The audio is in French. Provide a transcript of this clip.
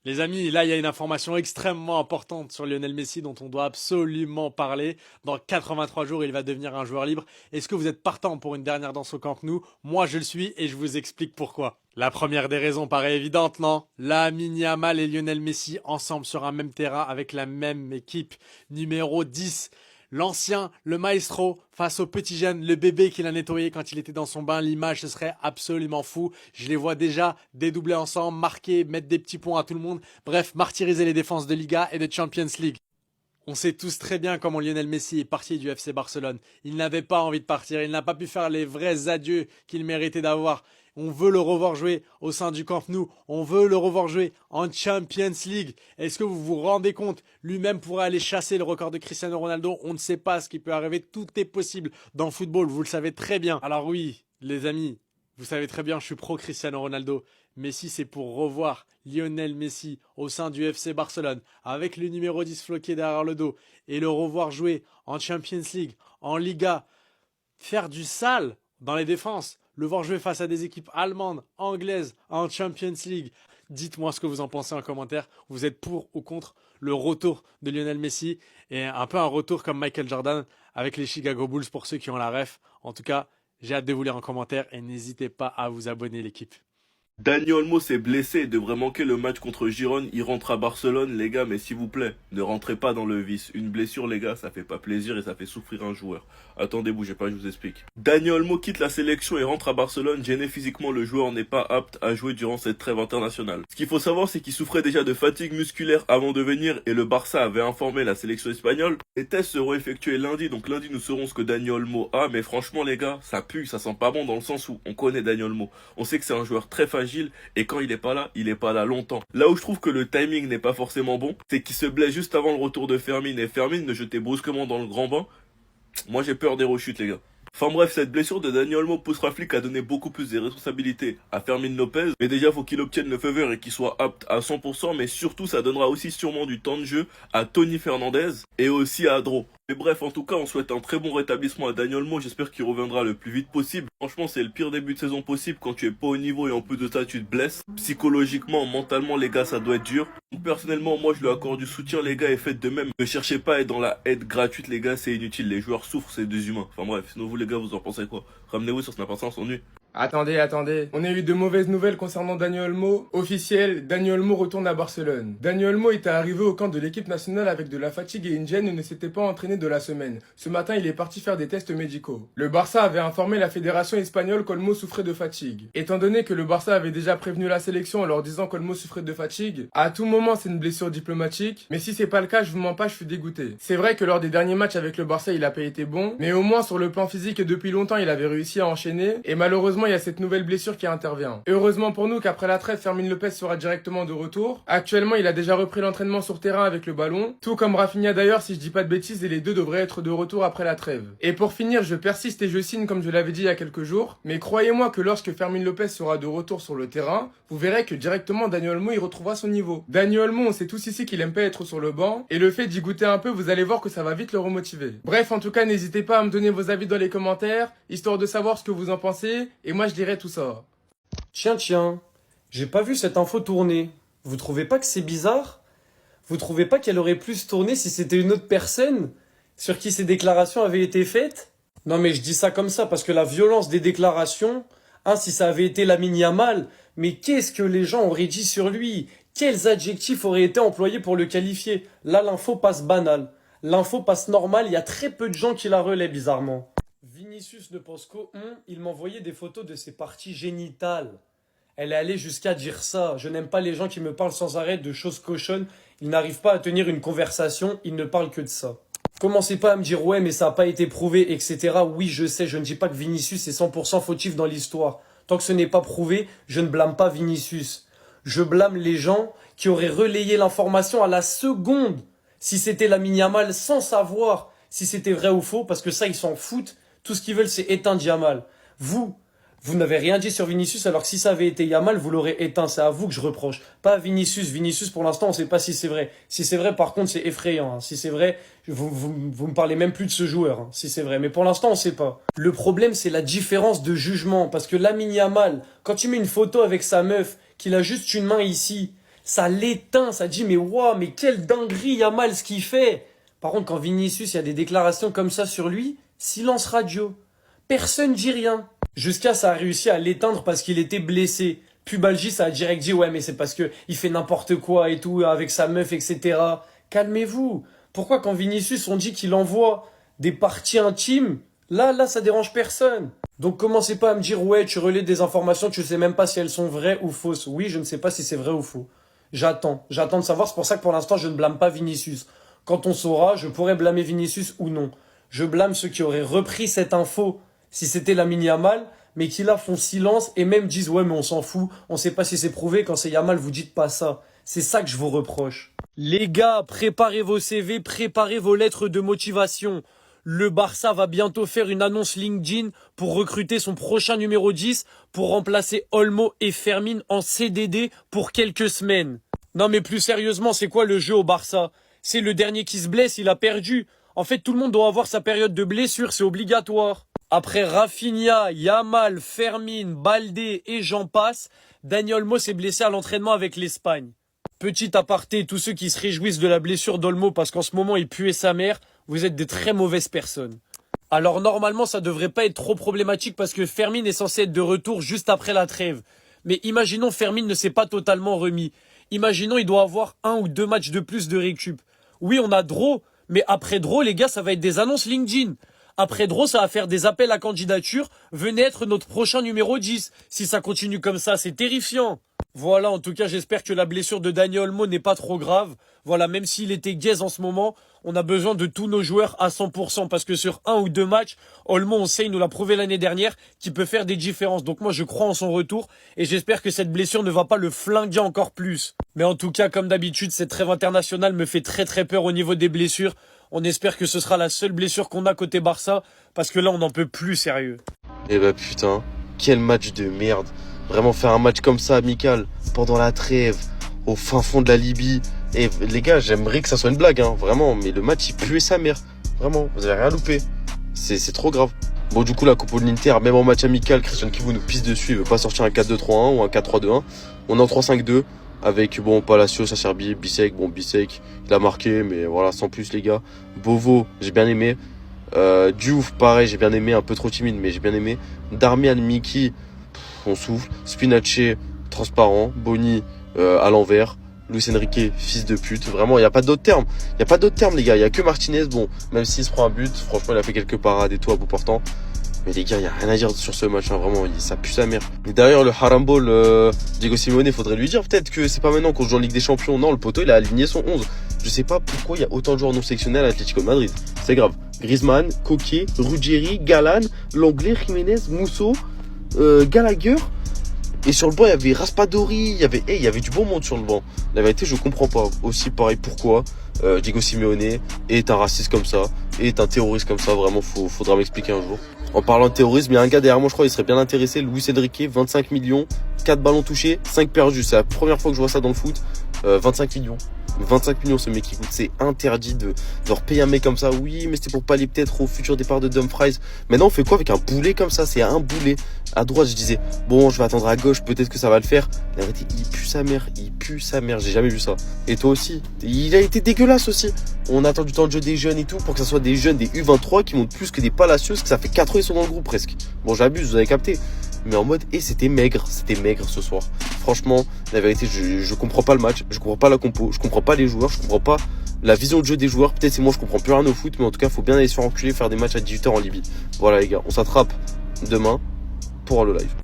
Les amis, là, il y a une information extrêmement importante sur Lionel Messi dont on doit absolument parler. Dans 83 jours, il va devenir un joueur libre. Est-ce que vous êtes partant pour une dernière danse au Camp Nou? Moi, je le suis et je vous explique pourquoi. La première des raisons paraît évidente, non? Lamine Yamal et Lionel Messi ensemble sur un même terrain avec la même équipe. Numéro 10. L'ancien, le maestro, face au petit jeune, le bébé qu'il a nettoyé quand il était dans son bain, l'image, ce serait absolument fou. Je les vois déjà dédoubler ensemble, marquer, mettre des petits points à tout le monde. Bref, martyriser les défenses de Liga et de Champions League. On sait tous très bien comment Lionel Messi est parti du FC Barcelone. Il n'avait pas envie de partir, il n'a pas pu faire les vrais adieux qu'il méritait d'avoir. On veut le revoir jouer au sein du Camp Nou, on veut le revoir jouer en Champions League. Est-ce que vous vous rendez compte? Lui-même pourrait aller chasser le record de Cristiano Ronaldo. On ne sait pas ce qui peut arriver, tout est possible dans le football, vous le savez très bien. Alors oui, les amis, vous savez très bien, je suis pro Cristiano Ronaldo. Mais si c'est pour revoir Lionel Messi au sein du FC Barcelone, avec le numéro 10 floqué derrière le dos, et le revoir jouer en Champions League, en Liga, faire du sale dans les défenses, le voir jouer face à des équipes allemandes, anglaises, en Champions League, dites-moi ce que vous en pensez en commentaire. Vous êtes pour ou contre le retour de Lionel Messi et un peu un retour comme Michael Jordan avec les Chicago Bulls pour ceux qui ont la ref. En tout cas, j'ai hâte de vous lire en commentaire et n'hésitez pas à vous abonner l'équipe. Dani Olmo s'est blessé et devrait manquer le match contre Girone. Il rentre à Barcelone, les gars, mais s'il vous plaît, ne rentrez pas dans le vice. Une blessure, les gars, ça fait pas plaisir et ça fait souffrir un joueur. Attendez, bougez pas, je vous explique. Dani Olmo quitte la sélection et rentre à Barcelone. Gêné physiquement, le joueur n'est pas apte à jouer durant cette trêve internationale. Ce qu'il faut savoir, c'est qu'il souffrait déjà de fatigue musculaire avant de venir et le Barça avait informé la sélection espagnole. Les tests seront effectués lundi, donc lundi nous saurons ce que Dani Olmo a, mais franchement, les gars, ça pue, ça sent pas bon dans le sens où on connaît Dani Olmo. On sait que c'est un joueur très fragile et quand il est pas là longtemps. Là où je trouve que le timing n'est pas forcément bon, c'est qu'il se blesse juste avant le retour de Fermin et Fermin le jetait brusquement dans le grand bain. Moi j'ai peur des rechutes les gars. Enfin bref, cette blessure de Dani Olmo poussera Flick à donner beaucoup plus de responsabilités à Fermin Lopez. Mais déjà, faut qu'il obtienne le feu vert et qu'il soit apte à 100%. Mais surtout, ça donnera aussi sûrement du temps de jeu à Tony Fernandez et aussi à Adro. Mais bref, en tout cas, on souhaite un très bon rétablissement à Dani Olmo. J'espère qu'il reviendra le plus vite possible. Franchement, c'est le pire début de saison possible quand tu es pas au niveau et en plus de ça, tu te blesses. Psychologiquement, mentalement, les gars, ça doit être dur. Personnellement, moi, je lui accorde du soutien, les gars, et faites de même. Ne cherchez pas à être dans la aide gratuite, les gars, c'est inutile. Les joueurs souffrent, c'est des humains. Enfin bref, sinon vous, les gars, vous en pensez quoi? Ramenez-vous sur Snap Instant, on s'ennuie. Attendez. On a eu de mauvaises nouvelles concernant Dani Olmo. Officiel, Dani Olmo retourne à Barcelone. Dani Olmo était arrivé au camp de l'équipe nationale avec de la fatigue et une gêne et ne s'était pas entraîné de la semaine. Ce matin, il est parti faire des tests médicaux. Le Barça avait informé la fédération espagnole qu'Olmo souffrait de fatigue. Étant donné que le Barça avait déjà prévenu la sélection en leur disant qu'Olmo souffrait de fatigue, à tout moment c'est une blessure diplomatique, mais si c'est pas le cas, je vous mens pas, je suis dégoûté. C'est vrai que lors des derniers matchs avec le Barça, il a pas été bon, mais au moins sur le plan physique et depuis longtemps, il avait réussi à enchaîner, et malheureusement, il y a cette nouvelle blessure qui intervient. Heureusement pour nous qu'après la trêve, Fermin Lopez sera directement de retour. Actuellement, il a déjà repris l'entraînement sur terrain avec le ballon, tout comme Rafinha d'ailleurs, si je dis pas de bêtises, et les deux devraient être de retour après la trêve. Et pour finir, je persiste et je signe comme je l'avais dit il y a quelques jours, mais croyez-moi que lorsque Fermin Lopez sera de retour sur le terrain, vous verrez que directement Dani Olmo il retrouvera son niveau. Dani Olmo, on sait tous ici qu'il aime pas être sur le banc, et le fait d'y goûter un peu, vous allez voir que ça va vite le remotiver. Bref, en tout cas, n'hésitez pas à me donner vos avis dans les commentaires, histoire de savoir ce que vous en pensez, et moi je dirai tout ça. Tiens, j'ai pas vu cette info tourner. Vous trouvez pas que c'est bizarre? Vous trouvez pas qu'elle aurait plus tourné si c'était une autre personne sur qui ces déclarations avaient été faites? Non mais je dis ça comme ça parce que la violence des déclarations, si ça avait été Lamine Yamal, mais qu'est-ce que les gens auraient dit sur lui? Quels adjectifs auraient été employés pour le qualifier? Là, l'info passe banale. L'info passe normale, il y a très peu de gens qui la relaient bizarrement. Vinicius ne pense qu'au il m'envoyait des photos de ses parties génitales. Elle est allée jusqu'à dire ça. Je n'aime pas les gens qui me parlent sans arrêt de choses cochonnes. Ils n'arrivent pas à tenir une conversation, ils ne parlent que de ça. Commencez pas à me dire ouais mais ça n'a pas été prouvé, etc. Oui je sais, je ne dis pas que Vinicius est 100% fautif dans l'histoire. Tant que ce n'est pas prouvé, je ne blâme pas Vinicius. Je blâme les gens qui auraient relayé l'information à la seconde. Si c'était Lamine Yamal sans savoir si c'était vrai ou faux, parce que ça ils s'en foutent. Tout ce qu'ils veulent, c'est éteindre Yamal. Vous n'avez rien dit sur Vinicius, alors que si ça avait été Yamal, vous l'aurez éteint. C'est à vous que je reproche. Pas à Vinicius. Vinicius, pour l'instant, on ne sait pas si c'est vrai. Si c'est vrai, par contre, c'est effrayant. Si c'est vrai, vous me parlez même plus de ce joueur, si c'est vrai. Mais pour l'instant, on ne sait pas. Le problème, c'est la différence de jugement. Parce que Lamine Yamal, quand il met une photo avec sa meuf, qu'il a juste une main ici, ça l'éteint, ça dit mais waouh, mais quelle dinguerie Yamal ce qu'il fait. Par contre, quand Vinicius, il y a des déclarations comme ça sur lui, silence radio. Personne dit rien. Jusqu'à ça a réussi à l'éteindre parce qu'il était blessé. Puis Balji, ça a direct dit ouais mais c'est parce que il fait n'importe quoi et tout avec sa meuf, etc. Calmez-vous. Pourquoi quand Vinicius on dit qu'il envoie des parties intimes, là ça dérange personne. Donc commencez pas à me dire ouais tu relais des informations, tu sais même pas si elles sont vraies ou fausses. Oui, je ne sais pas si c'est vrai ou faux. J'attends de savoir, c'est pour ça que pour l'instant je ne blâme pas Vinicius. Quand on saura, je pourrais blâmer Vinicius ou non. Je blâme ceux qui auraient repris cette info si c'était Lamine Yamal, mais qui là font silence et même disent ouais mais on s'en fout, on sait pas si c'est prouvé, quand c'est Yamal vous dites pas ça. C'est ça que je vous reproche. Les gars, préparez vos CV, préparez vos lettres de motivation. Le Barça va bientôt faire une annonce LinkedIn pour recruter son prochain numéro 10 pour remplacer Olmo et Fermin en CDD pour quelques semaines. Non mais plus sérieusement, c'est quoi le jeu au Barça? C'est le dernier qui se blesse, il a perdu. En fait, tout le monde doit avoir sa période de blessure, c'est obligatoire. Après Rafinha, Yamal, Fermin, Baldé et j'en passe, Dani Olmo s'est blessé à l'entraînement avec l'Espagne. Petit aparté, tous ceux qui se réjouissent de la blessure d'Olmo parce qu'en ce moment il puait sa mère, vous êtes des très mauvaises personnes. Alors normalement ça devrait pas être trop problématique parce que Fermin est censé être de retour juste après la trêve. Mais imaginons Fermin ne s'est pas totalement remis. Imaginons il doit avoir 1 ou 2 matchs de plus de récup. Oui on a Dro, mais après Dro les gars ça va être des annonces LinkedIn. Après Dro ça va faire des appels à candidature, venez être notre prochain numéro 10. Si ça continue comme ça c'est terrifiant. Voilà, en tout cas, j'espère que la blessure de Dani Olmo n'est pas trop grave. Voilà, même s'il était gaze en ce moment, on a besoin de tous nos joueurs à 100% parce que sur 1 ou 2 matchs, Olmo, on sait, il nous l'a prouvé l'année dernière, qu'il peut faire des différences. Donc moi, je crois en son retour et j'espère que cette blessure ne va pas le flinguer encore plus. Mais en tout cas, comme d'habitude, cette trêve internationale me fait très très peur au niveau des blessures. On espère que ce sera la seule blessure qu'on a côté Barça parce que là, on n'en peut plus sérieux. Eh bah putain, quel match de merde. Vraiment faire un match comme ça, amical, pendant la trêve, au fin fond de la Libye. Et les gars, j'aimerais que ça soit une blague, hein, vraiment. Mais le match, il puait sa mère. Vraiment, vous avez rien loupé. C'est trop grave. Bon, du coup, la Coupe de l'Inter, même en match amical, Christian Kivu nous pisse dessus. Il veut pas sortir un 4-2-3-1 ou un 4-3-2-1. On est en 3-5-2 avec, bon, Palacios, Acerbi, Bissek. Bon, Bissek, il a marqué, mais voilà, sans plus, les gars. Bovo, j'ai bien aimé. Diouf, pareil, j'ai bien aimé. Un peu trop timide, mais j'ai bien aimé. Darmian, Miki, on souffle. Spinacci, transparent. Boni, à l'envers. Luis Enrique, fils de pute. Vraiment, il n'y a pas d'autres termes. Il n'y a pas d'autres termes, les gars. Il n'y a que Martinez. Bon, même s'il se prend un but, franchement, il a fait quelques parades et tout à bout portant. Mais les gars, il n'y a rien à dire sur ce match. Hein. Vraiment, ça pue sa mère. Et d'ailleurs, le Harambol, Diego Simeone, il faudrait lui dire peut-être que c'est pas maintenant qu'on joue en Ligue des Champions. Non, le poteau, il a aligné son 11. Je sais pas pourquoi il y a autant de joueurs non sélectionnés à l'Atlético de Madrid. C'est grave. Griezmann, Coquet, Ruggieri, Galan, Langlais, Jiménez, Musso, Gallagher. Et sur le banc, il y avait Raspadori, il y avait du bon monde sur le banc. La vérité, je comprends pas. Aussi, pareil, pourquoi Diego Simeone est un raciste comme ça, est un terroriste comme ça. Vraiment, faudra m'expliquer un jour. En parlant de terrorisme, il y a un gars derrière moi, je crois, il serait bien intéressé. Luis Enrique, 25 millions, 4 ballons touchés, 5 perdus. C'est la première fois que je vois ça dans le foot. 25 millions. 25 millions, ce mec qui coûte. C'est interdit de repayer un mec comme ça. Oui, mais c'était pour pallier peut-être au futur départ de Dumfries. Maintenant, on fait quoi avec un boulet comme ça? C'est un boulet. À droite, je disais, bon, je vais attendre à gauche, peut-être que ça va le faire. La vérité, il pue sa mère. Il pue sa mère. J'ai jamais vu ça. Et toi aussi. Il a été dégueulasse aussi. On attend du temps de jeu des jeunes et tout pour que ça soit des jeunes, des U23 qui montent plus que des Palacios, que ça fait 4 ans ils sont dans le groupe presque. Bon, j'abuse, vous avez capté. Mais en mode, c'était maigre ce soir. Franchement, la vérité, je comprends pas le match, je comprends pas la compo, je comprends pas les joueurs, je comprends pas la vision de jeu des joueurs. Peut-être c'est moi, je comprends plus rien au foot, mais en tout cas, faut bien aller se faire enculer, faire des matchs à 18h en Libye. Voilà les gars, on s'attrape demain pour le live.